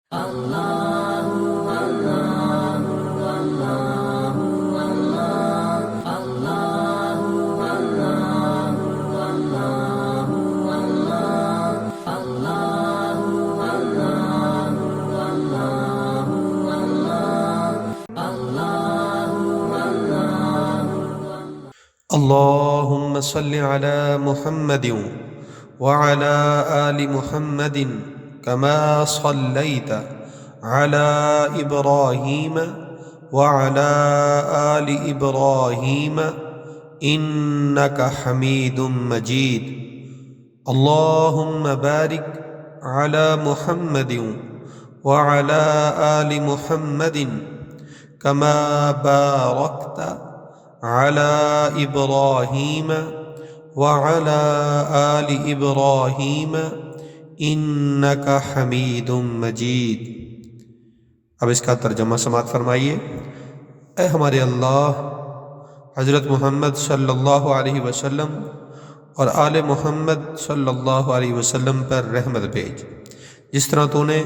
اللهم صل على محمد وعلى آل محمد كما صليت على إبراهيم وعلى آل إبراهيم إنك حميد مجيد. اللهم بارك على محمد وعلى آل محمد كما باركت على إبراهيم وعلى آل إبراهيم إنك حميد مجيد. اب اس کا ترجمہ سماعت فرمائیے. اے ہمارے اللہ، حضرت محمد صلی اللہ علیہ وسلم اور آل محمد صلی اللہ علیہ وسلم پر رحمت بھیج، جس طرح تو نے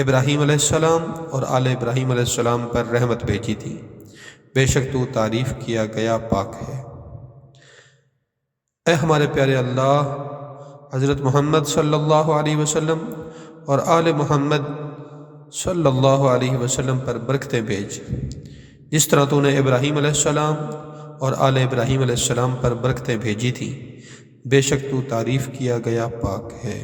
ابراہیم علیہ السلام اور آل ابراہیم علیہ السلام پر رحمت بھیجی تھی. بے شک تو تعریف کیا گیا پاک ہے. اے ہمارے پیارے اللہ، حضرت محمد صلی اللہ علیہ وسلم اور آل محمد صلی اللہ علیہ وسلم پر برکتیں بھیج، جس طرح تو نے ابراہیم علیہ السلام اور آل ابراہیم علیہ السلام پر برکتیں بھیجی تھی. بے شک تو تعریف کیا گیا پاک ہے.